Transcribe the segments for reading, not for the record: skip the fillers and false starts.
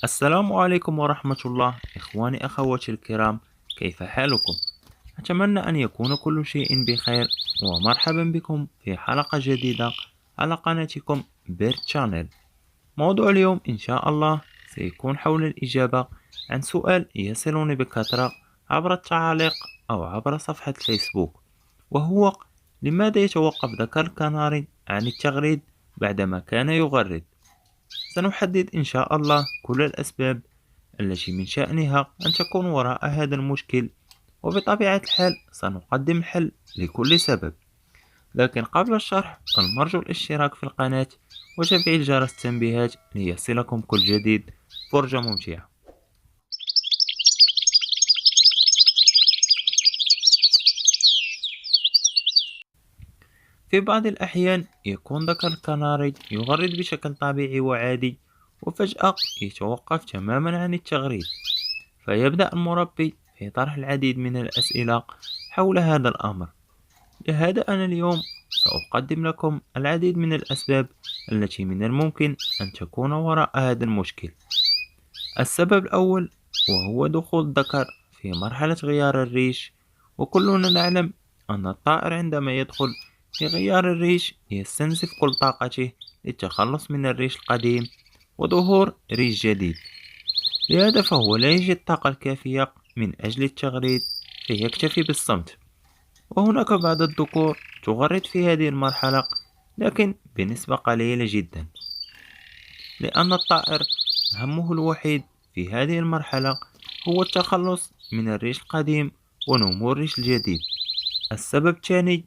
السلام عليكم ورحمة الله إخواني أخواتي الكرام، كيف حالكم؟ أتمنى أن يكون كل شيء بخير، ومرحبا بكم في حلقة جديدة على قناتكم بيرت شانل. موضوع اليوم إن شاء الله سيكون حول الإجابة عن سؤال يصلني بكثرة عبر التعاليق أو عبر صفحة الفيسبوك، وهو: لماذا يتوقف ذكر الكناري عن التغريد بعدما كان يغرد؟ سنحدد إن شاء الله كل الأسباب التي من شأنها أن تكون وراء هذا المشكل، وبطبيعة الحال سنقدم حل لكل سبب. لكن قبل الشرح المرجو الاشتراك في القناة وتفعيل جرس التنبيهات ليصلكم كل جديد. فرجة ممتعة. في بعض الأحيان يكون ذكر الكناري يغرد بشكل طبيعي وعادي، وفجأة يتوقف تماما عن التغريد، فيبدأ المربي في طرح العديد من الأسئلة حول هذا الأمر. لهذا أنا اليوم سأقدم لكم العديد من الأسباب التي من الممكن أن تكون وراء هذا المشكل. السبب الأول وهو دخول الذكر في مرحلة غيار الريش، وكلنا نعلم أن الطائر عندما يدخل في غيار الريش يستنزف كل طاقته للتخلص من الريش القديم وظهور ريش جديد. لهذا فهو لا يجد الطاقة الكافية من أجل التغريد، فيكتفي بالصمت. وهناك بعض الذكور تغرد في هذه المرحلة، لكن بنسبة قليلة جدا، لأن الطائر همه الوحيد في هذه المرحلة هو التخلص من الريش القديم ونمو الريش الجديد. السبب الثاني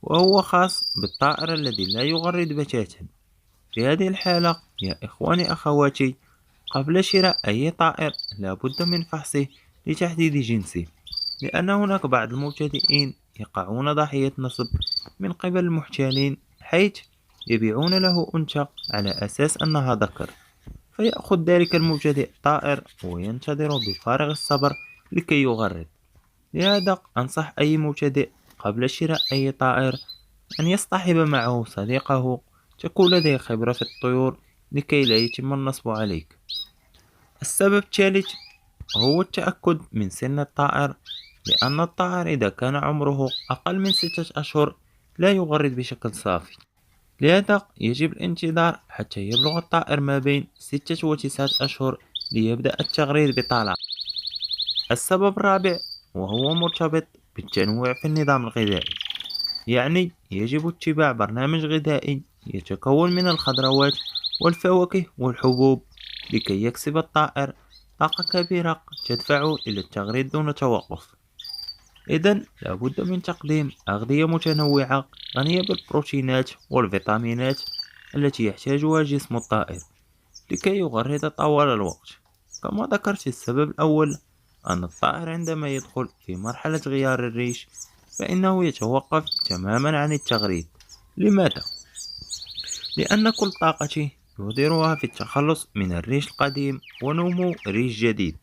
وهو خاص بالطائر الذي لا يغرد بتاتا. في هذه الحالة يا إخواني أخواتي، قبل شراء أي طائر لا بد من فحصه لتحديد جنسه، لأن هناك بعض المبتدئين يقعون ضحية نصب من قبل المحتالين، حيث يبيعون له أنثى على أساس أنها ذكر، فيأخذ ذلك المبتدئ طائر وينتظر بفارغ الصبر لكي يغرد. لهذا أنصح أي مبتدئ قبل شراء أي طائر أن يصطحب معه صديقه تكون لديه خبرة في الطيور لكي لا يتم النصب عليك. السبب الثالث هو التأكد من سن الطائر، لأن الطائر إذا كان عمره أقل من 6 أشهر لا يغرد بشكل صافي. لهذا يجب الانتظار حتى يبلغ الطائر ما بين 6 و9 أشهر ليبدأ التغريد بطلاقة. السبب الرابع وهو مرتبط بالتنوع في النظام الغذائي، يعني يجب اتباع برنامج غذائي يتكون من الخضروات والفواكه والحبوب لكي يكسب الطائر طاقة كبيرة تدفعه إلى التغريد دون توقف. إذن لابد من تقديم أغذية متنوعة غنية بالبروتينات والفيتامينات التي يحتاجها جسم الطائر لكي يغرد طوال الوقت. كما ذكرت في السبب الأول، أن الطائر عندما يدخل في مرحلة غيار الريش فإنه يتوقف تماما عن التغريد. لماذا؟ لأن كل طاقته يهدرها في التخلص من الريش القديم ونمو ريش جديد.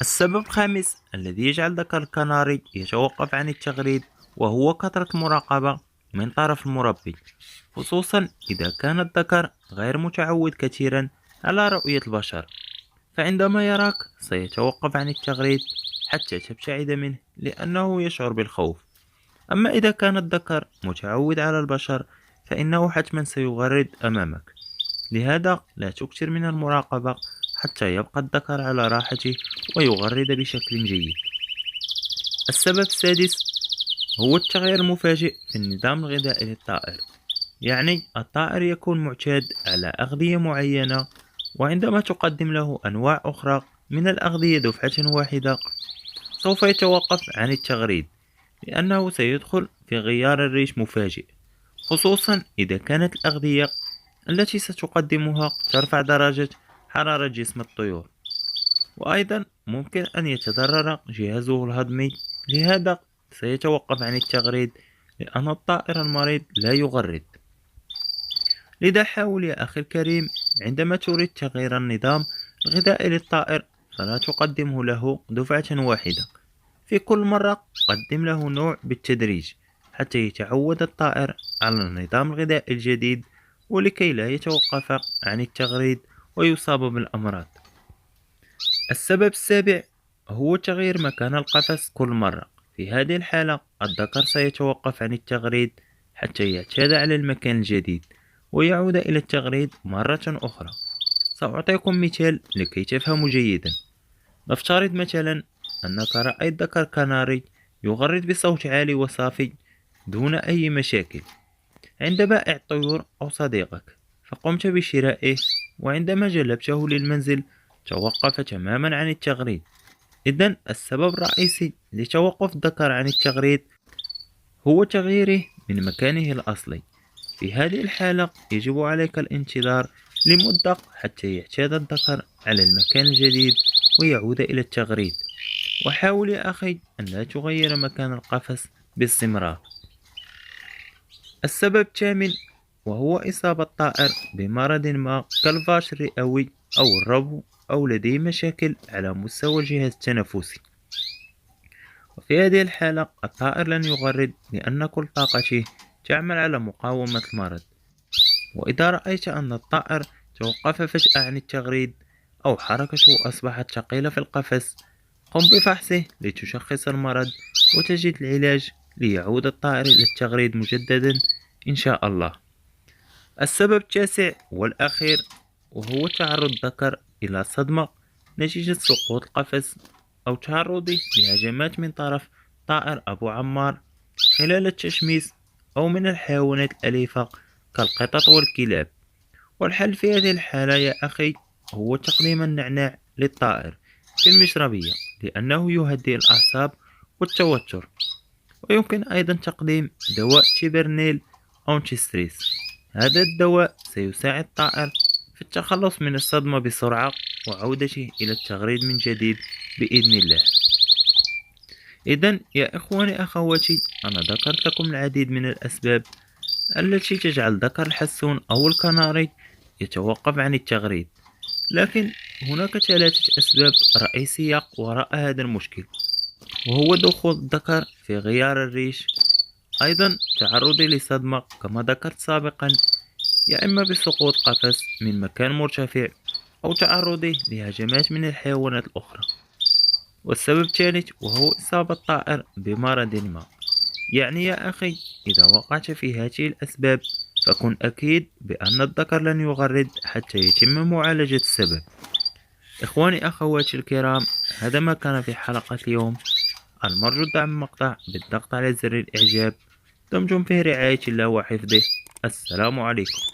السبب الخامس الذي يجعل ذكر الكناري يتوقف عن التغريد وهو كثرة المراقبة من طرف المربي، خصوصا إذا كان الذكر غير متعود كثيرا على رؤية البشر، فعندما يراك سيتوقف عن التغريد حتى تبتعد منه لأنه يشعر بالخوف. أما إذا كان الذكر متعود على البشر فإنه حتما سيغرد أمامك. لهذا لا تكثر من المراقبة حتى يبقى الذكر على راحته ويغرد بشكل جيد. السبب السادس هو التغيير المفاجئ في النظام الغذائي للطائر، يعني الطائر يكون معتاد على أغذية معينة، وعندما تقدم له أنواع أخرى من الأغذية دفعة واحدة سوف يتوقف عن التغريد، لأنه سيدخل في غيار الريش مفاجئ، خصوصا إذا كانت الأغذية التي ستقدمها ترفع درجة حرارة جسم الطيور، وأيضا ممكن أن يتضرر جهازه الهضمي. لهذا سيتوقف عن التغريد، لأن الطائر المريض لا يغرد. لذا حاول يا أخي الكريم عندما تريد تغيير النظام الغذائي للطائر فلا تقدمه له دفعة واحدة، في كل مرة قدم له نوع بالتدريج حتى يتعود الطائر على النظام الغذائي الجديد، ولكي لا يتوقف عن التغريد ويصاب بالأمراض. السبب السابع هو تغيير مكان القفص كل مرة. في هذه الحالة الذكر سيتوقف عن التغريد حتى يعتاد على المكان الجديد ويعود إلى التغريد مرة أخرى. سأعطيكم مثال لكي تفهموا جيدا. نفترض مثلا أنك رأيت ذكر كناري يغرد بصوت عالي وصافي دون أي مشاكل عند بائع الطيور أو صديقك، فقمت بشرائه، وعندما جلبته للمنزل توقف تماما عن التغريد. إذن السبب الرئيسي لتوقف الذكر عن التغريد هو تغييره من مكانه الأصلي. في هذه الحالة يجب عليك الانتظار لمدة حتى يعتاد الذكر على المكان الجديد ويعود إلى التغريد. وحاول يا أخي أن لا تغير مكان القفص باستمرار. السبب الثامن وهو إصابة الطائر بمرض ما كالفاش الرئوي أو الربو، أو لديه مشاكل على مستوى الجهاز التنفسي. وفي هذه الحالة الطائر لن يغرد لأن كل طاقته تعمل على مقاومة المرض. وإذا رأيت أن الطائر توقف فجأة عن التغريد أو حركته أصبحت ثقيلة في القفص، قم بفحصه لتشخص المرض وتجد العلاج ليعود الطائر إلى التغريد مجددا إن شاء الله. السبب التاسع والأخير وهو تعرض الذكر إلى صدمة نتيجة سقوط القفص أو تعرضه لهجمات من طرف طائر أبو عمار خلال التشميس أو من الحيوانات الأليفة كالقطط والكلاب. والحل في هذه الحالة يا أخي هو تقديم النعناع للطائر في المشربية لأنه يهدئ الأعصاب والتوتر. ويمكن أيضا تقديم دواء تيبرنيل أنتي ستريس. هذا الدواء سيساعد الطائر في التخلص من الصدمة بسرعة وعودته إلى التغريد من جديد بإذن الله. إذن يا إخواني أخواتي، أنا ذكرت لكم العديد من الأسباب التي تجعل ذكر الحسون أو الكناري يتوقف عن التغريد، لكن هناك 3 أسباب رئيسية وراء هذا المشكل، وهو دخول الذكر في غيار الريش، أيضا تعرضي لصدمة كما ذكرت سابقا، يا إما بسقوط قفص من مكان مرتفع أو تعرضه لهجمات من الحيوانات الأخرى. والسبب الثالث وهو إصابة الطائر بمرض ما. يعني يا أخي إذا وقعت في هذه الأسباب فكن أكيد بأن الذكر لن يغرد حتى يتم معالجة السبب. إخواني أخواتي الكرام، هذا ما كان في حلقة اليوم. المرجو دعم المقطع بالضغط على زر الإعجاب. دمتم في رعاية الله وحفظه. السلام عليكم.